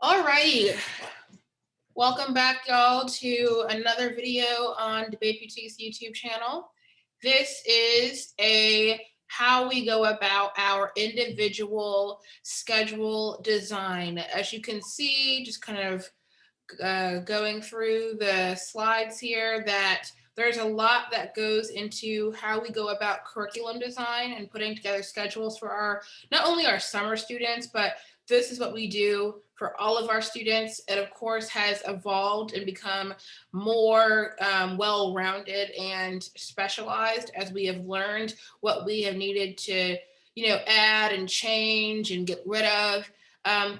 All right. Welcome back, y'all, to another video on Debate's YouTube channel. This is a how we go about our individual schedule design. As you can see, just kind of going through the slides here, that there's a lot that goes into how we go about curriculum design and putting together schedules for our, not only our summer students, but this is what we do for all of our students. It of course has evolved and become more well-rounded and specialized as we have learned what we have needed to, add and change and get rid of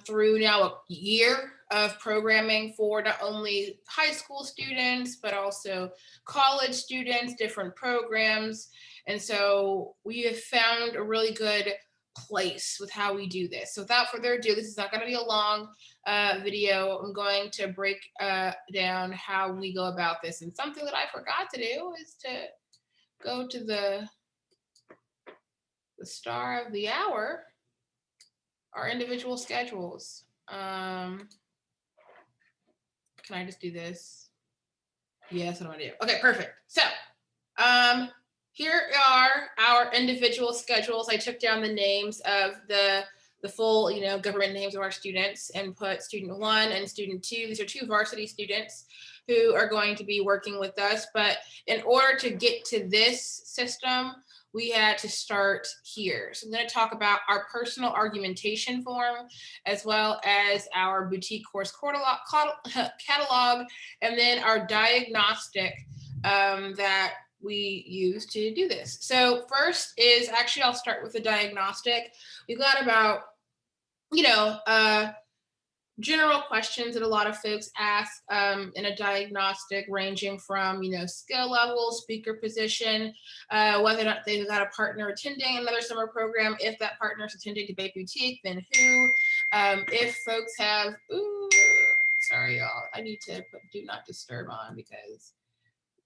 through now a year of programming for not only high school students, but also college students, different programs. And so we have found a really good place with how we do this. So without further ado, this is not going to be a long video. I'm going to break down how we go about this. And something that I forgot to do is to go to the star of the hour, our individual schedules. Can I just do this? Yes, what do I do? Okay, perfect. So here are our individual schedules. I took down the names of the full, government names of our students and put student 1 and student 2. These are 2 varsity students who are going to be working with us. But in order to get to this system, we had to start here. So I'm going to talk about our personal argumentation form, as well as our boutique course catalog, and then our diagnostic that we use to do this. So first is, actually, I'll start with the diagnostic. We've got about, general questions that a lot of folks ask in a diagnostic, ranging from, skill level, speaker position, whether or not they've got a partner attending another summer program. If that partner is attending Debate Boutique, then who? If folks have, sorry, y'all, I need to put do not disturb on because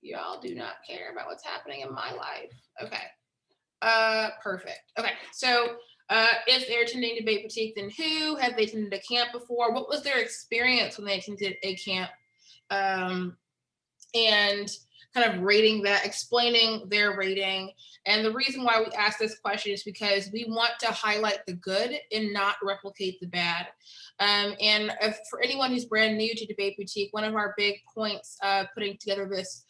y'all do not care about what's happening in my life. Okay, perfect. Okay, so if they're attending Debate Boutique, then who? Have they attended a camp before? What was their experience when they attended a camp? And kind of rating that, explaining their rating. And the reason why we ask this question is because we want to highlight the good and not replicate the bad. And for anyone who's brand new to Debate Boutique, one of our big points of putting together this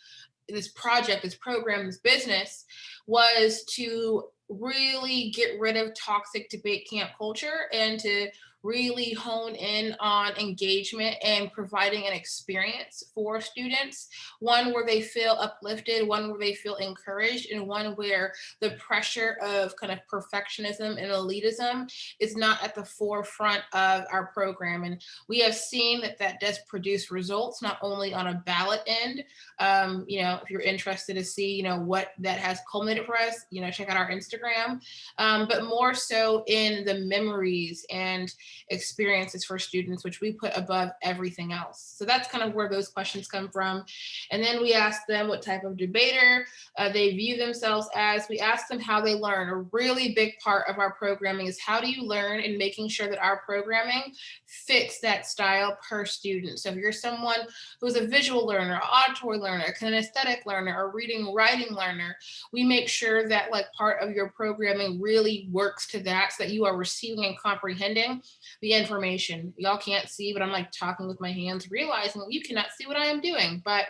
project, this program, this business, was to really get rid of toxic debate camp culture and to really hone in on engagement and providing an experience for students, one where they feel uplifted, one where they feel encouraged, and one where the pressure of kind of perfectionism and elitism is not at the forefront of our program. And we have seen that that does produce results, not only on a ballot end. If you're interested to see, what that has culminated for us, check out our Instagram, but more so in the memories and experiences for students, which we put above everything else. So that's kind of where those questions come from. And then we ask them what type of debater they view themselves as. We ask them how they learn. A really big part of our programming is how do you learn, and making sure that our programming fits that style per student. So if you're someone who's a visual learner, auditory learner, kinesthetic learner, or reading, writing learner, we make sure that like part of your programming really works to that, so that you are receiving and comprehending the information. Y'all can't see, but I'm like talking with my hands, realizing you cannot see what I am doing, but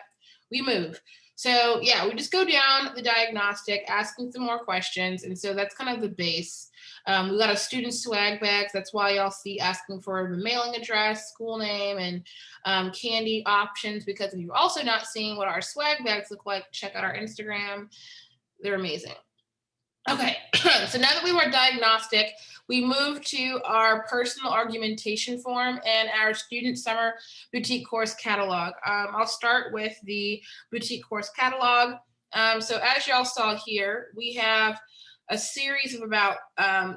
we move. So yeah, we just go down the diagnostic, asking some more questions. And so that's kind of the base. We've got a student swag bags. That's why y'all see asking for the mailing address, school name, and candy options, because if you're also not seeing what our swag bags look like, check out our Instagram. They're amazing. Okay, so now that we were diagnostic, we moved to our personal argumentation form and our student summer boutique course catalog. I'll start with the boutique course catalog. So as y'all saw here, we have a series of about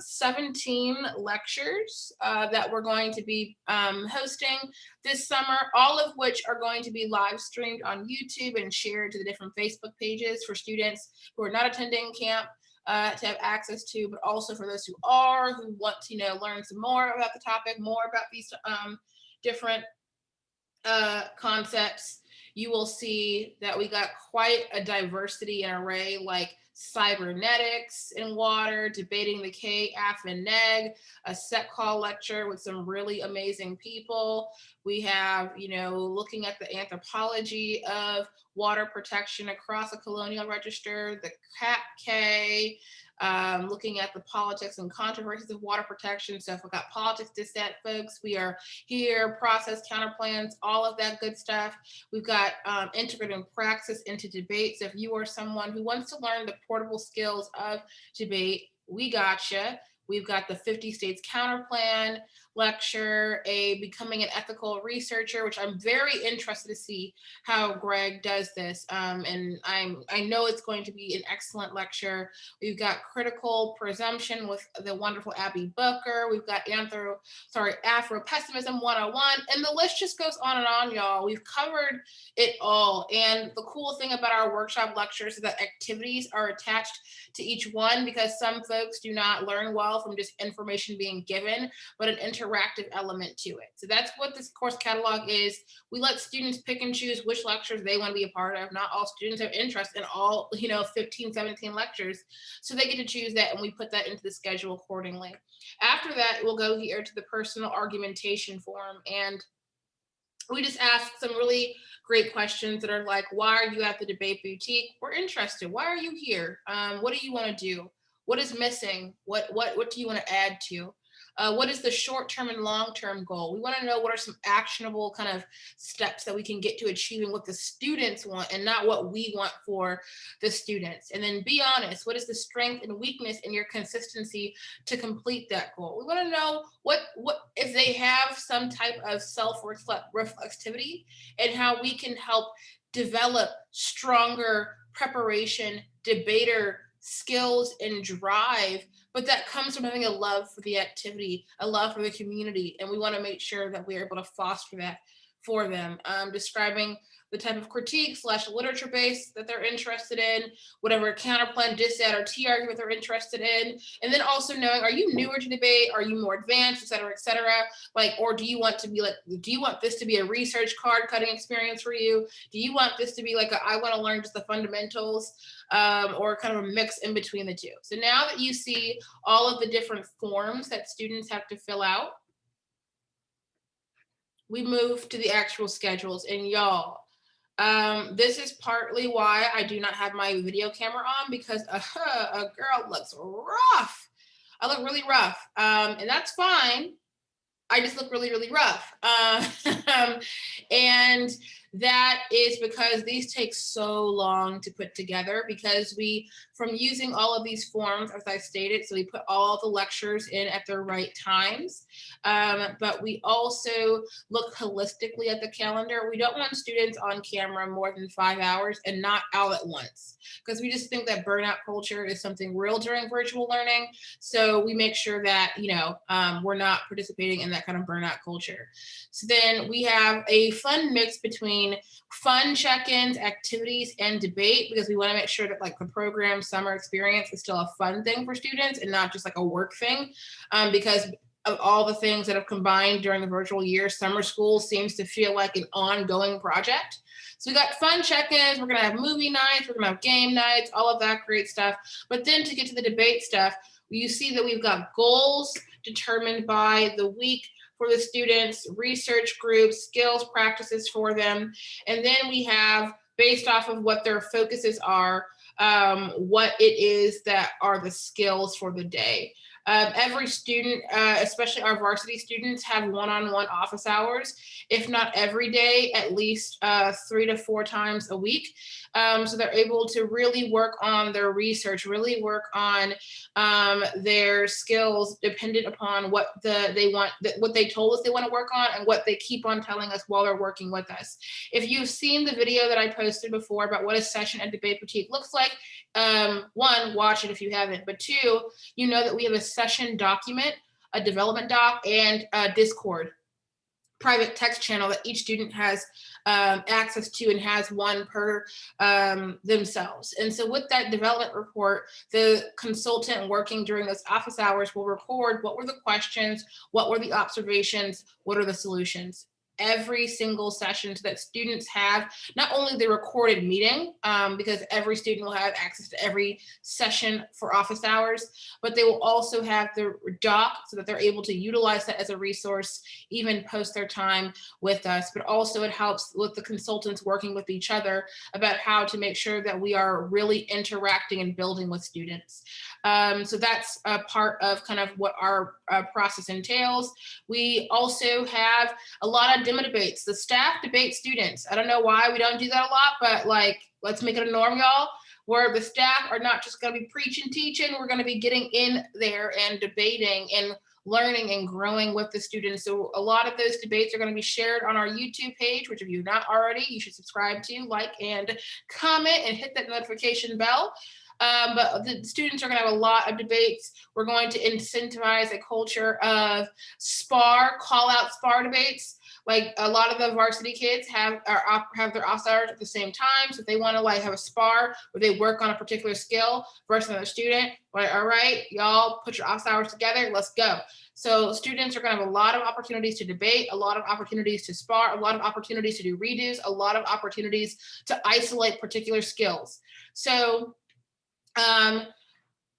17 lectures that we're going to be hosting this summer, all of which are going to be live streamed on YouTube and shared to the different Facebook pages for students who are not attending camp to have access to, but also for those who are, who want to learn some more about the topic, more about these different concepts. You will see that we got quite a diversity and array, like cybernetics in water, debating the K, AF, and neg, a set call lecture with some really amazing people. We have, looking at the anthropology of water protection across the colonial register, the CAP-K, looking at the politics and controversies of water protection. So if we got politics dissent, folks, we are here, process, counter plans, all of that good stuff. We've got integrating praxis into debate. So if you are someone who wants to learn the portable skills of debate, we gotcha. We've got the 50 states counter plan lecture, a becoming an ethical researcher, which I'm very interested to see how Greg does this. And I know it's going to be an excellent lecture. We've got critical presumption with the wonderful Abby Booker. We've got Afro-Pessimism 101, and the list just goes on, y'all. We've covered it all. And the cool thing about our workshop lectures is that activities are attached to each one, because some folks do not learn well from just information being given, but an interactive element to it. So that's what this course catalog is. We let students pick and choose which lectures they want to be a part of. Not all students have interest in all, 15, 17 lectures. So they get to choose that, and we put that into the schedule accordingly. After that, we'll go here to the personal argumentation forum, and we just ask some really great questions that are like, why are you at the Debate Boutique? We're interested. Why are you here? What do you want to do? What is missing? What do you want to add to? What is the short-term and long-term goal? We want to know what are some actionable kind of steps that we can get to achieving what the students want and not what we want for the students. And then be honest, what is the strength and weakness in your consistency to complete that goal? We want to know what if they have some type of self-reflexivity, and how we can help develop stronger preparation, debater skills and drive, but that comes from having a love for the activity, a love for the community, and we want to make sure that we're able to foster that for them. Describing the type of critique / literature base that they're interested in, whatever counterplan, dissent, or T argument they're interested in, and then also knowing, are you newer to debate? Are you more advanced, et cetera, et cetera? Or do you want this to be a research card cutting experience for you? Do you want this to be like I want to learn just the fundamentals, or kind of a mix in between the two? So now that you see all of the different forms that students have to fill out, we move to the actual schedules. And y'all, this is partly why I do not have my video camera on, because a girl looks rough. I look really rough, and that's fine. I just look really, really rough. And that is because these take so long to put together, because from using all of these forms, as I stated, so we put all the lectures in at the right times, but we also look holistically at the calendar. We don't want students on camera more than 5 hours and not out at once, because we just think that burnout culture is something real during virtual learning. So we make sure that, we're not participating in that kind of burnout culture. So then we have a fun mix between fun check-ins, activities, and debate, because we want to make sure that the program summer experience is still a fun thing for students and not just like a work thing, because of all the things that have combined during the virtual year, summer school seems to feel like an ongoing project. So we got fun check-ins, we're gonna have movie nights, we're gonna have game nights, all of that great stuff. But then to get to the debate stuff, you see that we've got goals determined by the week for the students, research groups, skills practices for them. And then we have, based off of what their focuses are, what it is that are the skills for the day. Every student, especially our varsity students, have one-on-one office hours, if not every day, at least 3 to 4 times a week. So they're able to really work on their research, really work on their skills, dependent upon what they want, what they told us they want to work on, and what they keep on telling us while they're working with us. If you've seen the video that I posted before about what a session at Debate Boutique looks like, 1, watch it if you haven't, but 2, you know that we have a session document, a development doc, and a Discord. private text channel that each student has access to and has one per themselves. And so with that development report, the consultant working during those office hours will record what were the questions, what were the observations, what are the solutions. Every single session so that students have not only the recorded meeting, because every student will have access to every session for office hours, but they will also have the doc so that they're able to utilize that as a resource, even post their time with us. But also it helps with the consultants working with each other about how to make sure that we are really interacting and building with students. So that's a part of kind of what our process entails. We also have a lot of demo debates. The staff debate students. I don't know why we don't do that a lot, but like, let's make it a norm, y'all, where the staff are not just going to be preaching, teaching. We're going to be getting in there and debating and learning and growing with the students. So a lot of those debates are going to be shared on our YouTube page, which if you've not already, you should subscribe to, like, and comment and hit that notification bell. But the students are going to have a lot of debates. We're going to incentivize a culture of call out spar debates. Like a lot of the varsity kids have their off hours at the same time. So if they want to like have a spar where they work on a particular skill versus another student, like, all right, y'all put your off hours together, let's go. So students are going to have a lot of opportunities to debate, a lot of opportunities to spar, a lot of opportunities to do redos, a lot of opportunities to isolate particular skills. So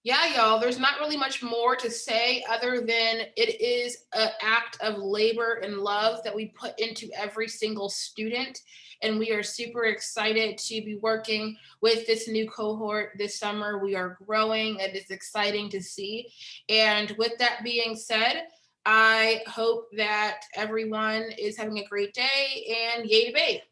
yeah, y'all, there's not really much more to say other than it is an act of labor and love that we put into every single student. And we are super excited to be working with this new cohort this summer. We are growing and it's exciting to see. And with that being said, I hope that everyone is having a great day and yay debate.